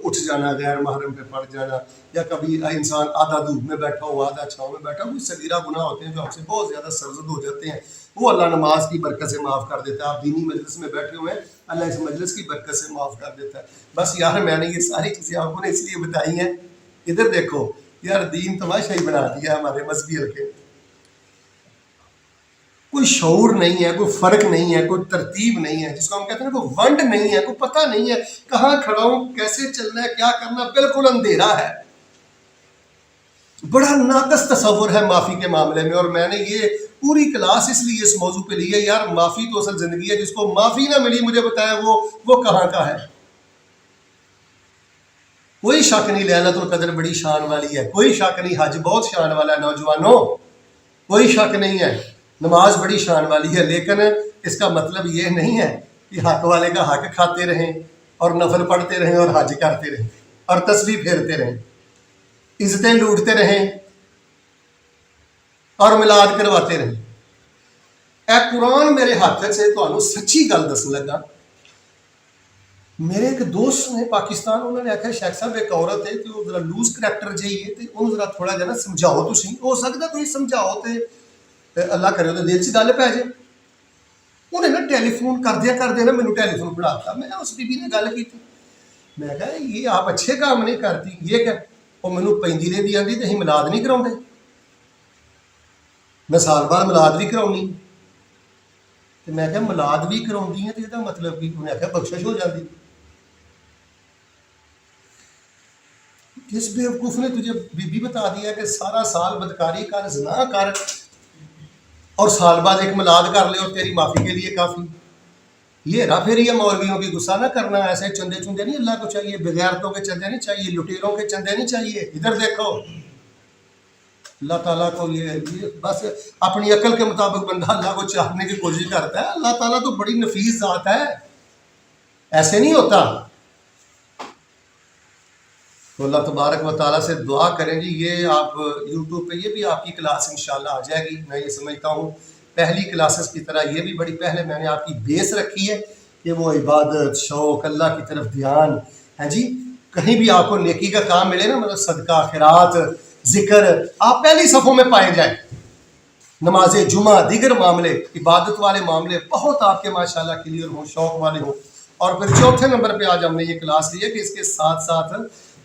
اٹھ جانا، غیر محرم پہ پڑ جانا، یا کبھی انسان آدھا دھوپ میں بیٹھا ہوا آدھا چھاؤں میں بیٹھا. وہ صغیرہ گناہ ہوتے ہیں جو ہم سے بہت زیادہ سرزد ہو جاتے ہیں، وہ اللہ نماز کی برکت سے معاف کر دیتا ہے. آپ دینی مجلس میں بیٹھے ہوئے ہیں، اللہ اس مجلس کی برکت سے معاف کر دیتا ہے. بس یار میں نے یہ ساری چیزیں آپ کو نے اس لیے بتائی ہیں، ادھر دیکھو یار، دین تماشا ہی بنا دیا ہمارے مذہبی حلقے. کوئی شعور نہیں ہے، کوئی فرق نہیں ہے، کوئی ترتیب نہیں ہے، جس کو ہم کہتے ہیں کوئی ونڈ نہیں ہے، کوئی پتہ نہیں ہے کہاں کھڑا ہوں، کیسے چلنا ہے، کیا کرنا، بالکل اندھیرا ہے. بڑا ناقص تصور ہے معافی کے معاملے میں. اور میں نے یہ پوری کلاس اس لیے اس موضوع پہ لی ہے، یار معافی تو اصل زندگی ہے. جس کو معافی نہ ملی مجھے بتایا وہ کہاں کا ہے. کوئی شک نہیں لعنت القدر بڑی شان والی ہے، کوئی شک نہیں حج بہت شان والا ہے. نوجوانوں کوئی شک نہیں ہے نماز بڑی شان والی ہے، لیکن اس کا مطلب یہ نہیں ہے کہ حق والے کا حق کھاتے رہیں اور نفل پڑھتے رہیں اور حج کرتے رہیں اور تسبیح پھیرتے رہیں، عزتیں لوٹتے رہیں اور میلاد کرواتے رہیں. اے قرآن میرے ہاتھ سے تو سچی گل دسن لگا. میرے ایک دوست نے پاکستان، انہوں نے آخیا شیخ صاحب ایک عورت ہے کہ وہ ذرا لوز کریکٹر جی ہے، تو انہوں ذرا تھوڑا جا نا سمجھاؤ. تھی ہو سکتا تھی سمجھاؤ تو اللہ کرے تو دل سے گل پی جائے. انہیں نا ٹیلی فون کردیا نا مینوں ٹیلی فون پڑھاتا. میں اس بی بی نے گل کی، میں کہا یہ آپ اچھے کام نہیں کرتی، یہ کہ وہ مینوں پیندی رہتی آتی تو اِسی ملاد نہیں کراؤں، میں سال بعد ملاد بھی کراؤنی. تو میں کہا ملاد بھی کراؤندی ہیں تو یہ مطلب کہ انہیں آخیا بخشش ہو جاتی. کس بیوقوف نے تجھے بی بی بتا دیا کہ سارا سال بدکاری کر، زنا کر، اور سال بعد ایک ملاد کر لے اور تیری معافی کے لیے کافی. یہ رہا پھر یہ مولویوں کی غصہ نہ کرنا، ایسے چندے چندے نہیں اللہ کو چاہیے، بغیرتوں کے چندے نہیں چاہیے، لٹیروں کے چندے نہیں چاہیے. ادھر دیکھو اللہ تعالیٰ کو یہ بس اپنی عقل کے مطابق بندہ اللہ کو چاہنے کی کوشش کرتا ہے. اللہ تعالیٰ تو بڑی نفیس ذات ہے، ایسے نہیں ہوتا. تو اللہ تبارک و تعالیٰ سے دعا کریں جی. یہ آپ یوٹیوب پہ یہ بھی آپ کی کلاس انشاءاللہ آ جائے گی. میں یہ سمجھتا ہوں پہلی کلاسز کی طرح یہ بھی بڑی پہلے میں نے آپ کی بیس رکھی ہے کہ وہ عبادت، شوق، اللہ کی طرف دھیان ہے جی. کہیں بھی آپ کو نیکی کا کام ملے نا، مطلب صدقہ، خیرات، ذکر، آپ پہلی صفوں میں پائے جائیں. نماز جمعہ، دیگر معاملے، عبادت والے معاملے بہت آپ کے ماشاءاللہ کلیئر ہوں، شوق والے ہوں. اور پھر چوتھے نمبر پہ آج ہم نے یہ کلاس لی ہے کہ اس کے ساتھ ساتھ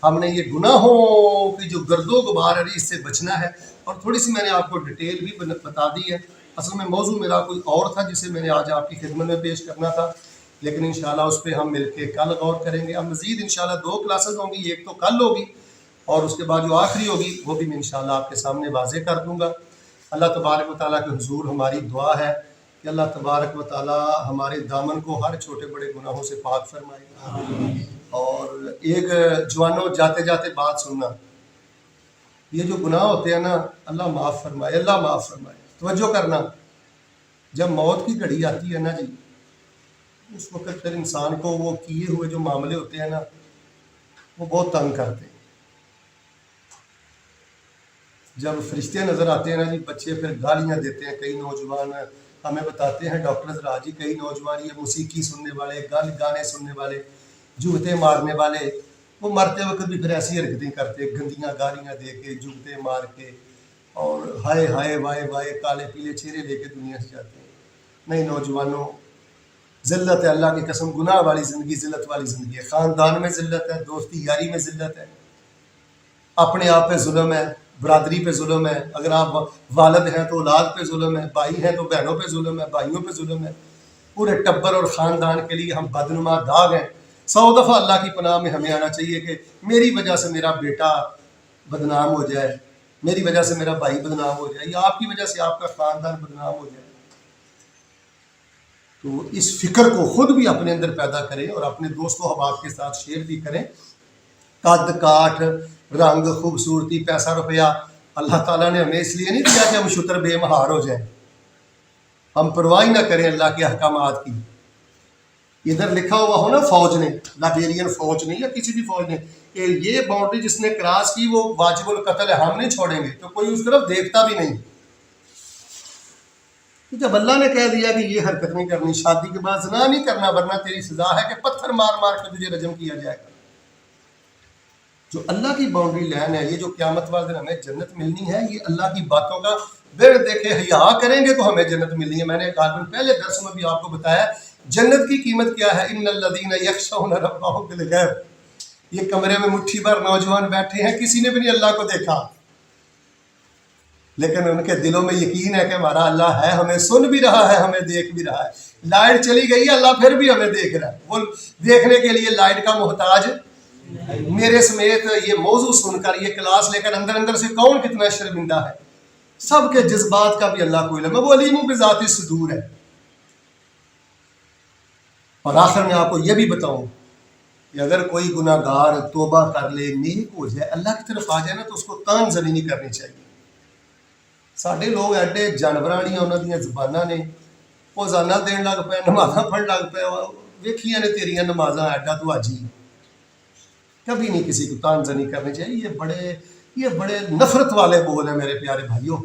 ہم نے یہ گناہوں کی جو گرد و غبار ہے اس سے بچنا ہے. اور تھوڑی سی میں نے آپ کو ڈیٹیل بھی بتا دی ہے. اصل میں موضوع میرا کوئی اور تھا جسے میں نے آج آپ کی خدمت میں پیش کرنا تھا، لیکن انشاءاللہ اس پہ ہم مل کے کل غور کریں گے. اب مزید انشاءاللہ 2 کلاسز ہوں گی، ایک تو کل ہوگی اور اس کے بعد جو آخری ہوگی وہ بھی میں انشاءاللہ آپ کے سامنے واضح کر دوں گا. اللہ تبارک و تعالیٰ کے حضور ہماری دعا ہے کہ اللہ تبارک و تعالیٰ ہمارے دامن کو ہر چھوٹے بڑے گناہوں سے پاک فرمائے. اور ایک جوانوں جاتے جاتے بات سننا، یہ جو گناہ ہوتے ہیں نا، اللہ معاف فرمائے، اللہ معاف فرمائے. توجہ کرنا، جب موت کی گھڑی آتی ہے نا جی، اس وقت پھر انسان کو وہ کیے ہوئے جو معاملے ہوتے ہیں نا وہ بہت تنگ کرتے ہیں. جب فرشتے نظر آتے ہیں نا جی، بچے پھر گالیاں دیتے ہیں. کئی نوجوان ہمیں بتاتے ہیں ڈاکٹر حضرات جی، کئی نوجوان یہ موسیقی سننے والے، گانے سننے والے، جوتے مارنے والے، وہ مرتے وقت بھی پھر ایسی حرکتیں کرتے، گندیاں گالیاں دے کے، جوتے مار کے، اور ہائے ہائے وائے وائے کالے پیلے چہرے لے کے دنیا سے جاتے ہیں. نہیں نوجوانوں، ذلت ہے، اللہ کی قسم، گناہ والی زندگی ذلت والی زندگی ہے. خاندان میں ذلت ہے، دوستی یاری میں ذلت ہے، اپنے آپ پہ ظلم ہے، برادری پہ ظلم ہے. اگر آپ والد ہیں تو اولاد پہ ظلم ہے، بھائی ہیں تو بہنوں پہ ظلم ہے، بھائیوں پہ ظلم ہے. پورے ٹبر اور خاندان کے لیے ہم بدنما داغ ہیں. 100 دفعہ اللہ کی پناہ میں ہمیں آنا چاہیے کہ میری وجہ سے میرا بیٹا بدنام ہو جائے، میری وجہ سے میرا بھائی بدنام ہو جائے، یا آپ کی وجہ سے آپ کا خاندان بدنام ہو جائے. تو اس فکر کو خود بھی اپنے اندر پیدا کریں اور اپنے دوست و احباب کے ساتھ شیئر بھی کریں. قد کاٹ، رنگ، خوبصورتی، پیسہ روپیہ اللہ تعالیٰ نے ہمیں اس لیے نہیں دیا کہ ہم شتر بے مہار ہو جائیں. ہم پرواہ نہ کریں اللہ کے احکامات کی. ادھر لکھا ہوا ہو نا فوج نے، لائبیرین فوج نے یا کسی بھی فوج نے، کہ یہ باؤنڈری جس نے کراس کی وہ واجب القتل ہے، ہم نہیں چھوڑیں گے، تو کوئی اس طرف دیکھتا بھی نہیں. جب اللہ نے کہہ دیا کہ یہ حرکت نہیں کرنی، شادی کے بعد زنا نہیں کرنا ورنہ تیری سزا ہے کہ پتھر مار مار کے تجھے رجم کیا جائے گا. جو اللہ کی باؤنڈری لائن ہے، یہ جو قیامت والے دن ہمیں جنت ملنی ہے، یہ اللہ کی باتوں کا بڑھ دیکھے حیا کریں گے تو ہمیں جنت ملنی ہے. میں نے غالباً پہلے درس میں بھی آپ کو بتایا جنت کی قیمت کیا ہے. ان الذین یخشون ربهم بالغیب. یہ کمرے میں مٹھی بھر نوجوان بیٹھے ہیں، کسی نے بھی نہیں اللہ کو دیکھا، لیکن ان کے دلوں میں یقین ہے کہ ہمارا اللہ ہے، ہمیں سن بھی رہا ہے، ہمیں دیکھ بھی رہا ہے. لائٹ چلی گئی، اللہ پھر بھی ہمیں دیکھ رہا ہے. وہ دیکھنے کے لیے لائٹ کا محتاج. میرے سمیت یہ موضوع سن کر، یہ کلاس لے کر اندر اندر سے کون کتنا شرمندہ ہے؟ سب کے جذبات کا بھی اللہ کو علم ہے، وہ علیم بذات الصدور ہے. اور آخر میں آپ کو یہ بھی بتاؤں کہ اگر کوئی گناہ گار توبہ کر لے، نیک ہو جائے، اللہ کی طرف آ جائے نا، تو اس کو تان زنی نہیں کرنی چاہیے. ساڈے لوگ ایڈے جانور والی انہوں دیا زباناں نے، وہ زانا دین لگ پے، نمازاں پڑھ لگ پے، ویکھیاں نے تیریاں نمازاں، ایڈا تو حاجی. کبھی نہیں کسی کو تان زنی کرنی چاہیے. یہ بڑے نفرت والے بول ہیں میرے پیارے بھائیوں.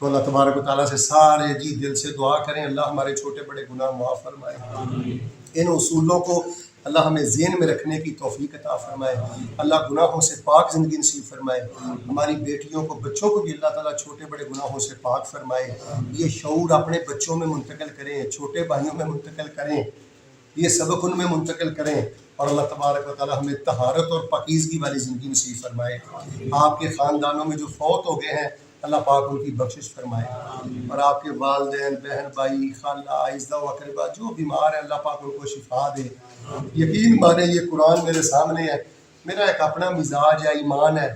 تو اللہ تبارک و تعالیٰ سے سارے جی دل سے دعا کریں، اللہ ہمارے چھوٹے بڑے گناہ معاف فرمائے. ان اصولوں کو اللہ ہمیں ذہن میں رکھنے کی توفیق عطا فرمائے. اللہ گناہوں سے پاک زندگی نصیب فرمائے. ہماری بیٹیوں کو، بچوں کو بھی اللہ تعالیٰ چھوٹے بڑے گناہوں سے پاک فرمائے. یہ شعور اپنے بچوں میں منتقل کریں، چھوٹے بھائیوں میں منتقل کریں، یہ سبق ان میں منتقل کریں. اور اللہ تبارک و تعالیٰ ہمیں طہارت اور پاکیزگی والی زندگی نصیب فرمائے. آپ کے خاندانوں میں جو فوت ہو گئے ہیں اللہ پاک ان کی بخشش فرمائے. اور آپ کے والدین، بہن بھائی، خالہ، اعزہ و اقربا جو بیمار ہیں اللہ پاک ان کو شفا دے. یقین مانیں یہ قرآن میرے سامنے ہے، میرا ایک اپنا مزاج ہے، ایمان ہے.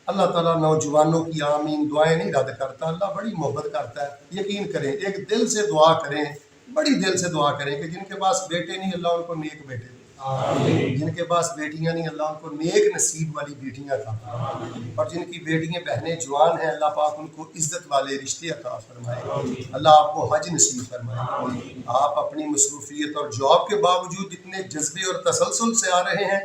اللہ تعالیٰ نوجوانوں کی آمین دعائیں نہیں رد کرتا، اللہ بڑی محبت کرتا ہے. یقین کریں، ایک دل سے دعا کریں، بڑی دل سے دعا کریں کہ جن کے پاس بیٹے نہیں اللہ ان کو نیک بیٹے دے، جن کے پاس بیٹیاں نہیں اللہ ان کو نیک نصیب والی بیٹیاں عطا فرمائے. اور جن کی بیٹیاں بہنیں جوان ہیں اللہ پاک ان کو عزت والے رشتے عطا فرمائے. اللہ آپ کو حج نصیب فرمائے. آپ اپنی مصروفیت اور جاب کے باوجود اتنے جذبے اور تسلسل سے آ رہے ہیں،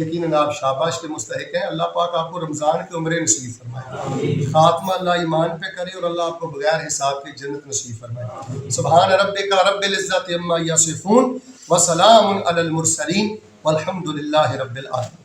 یقیناً آپ شاباش کے مستحق ہیں. اللہ پاک آپ کو رمضان کے عمرے نصیب فرمائے، خاتمہ اللہ ایمان پہ کرے، اور اللہ آپ کو بغیر حساب کے جنت نصیب فرمائے. سبحان ربک رب العزت عما یصفون وسلام علی المرسلین والحمد للہ رب العالمین.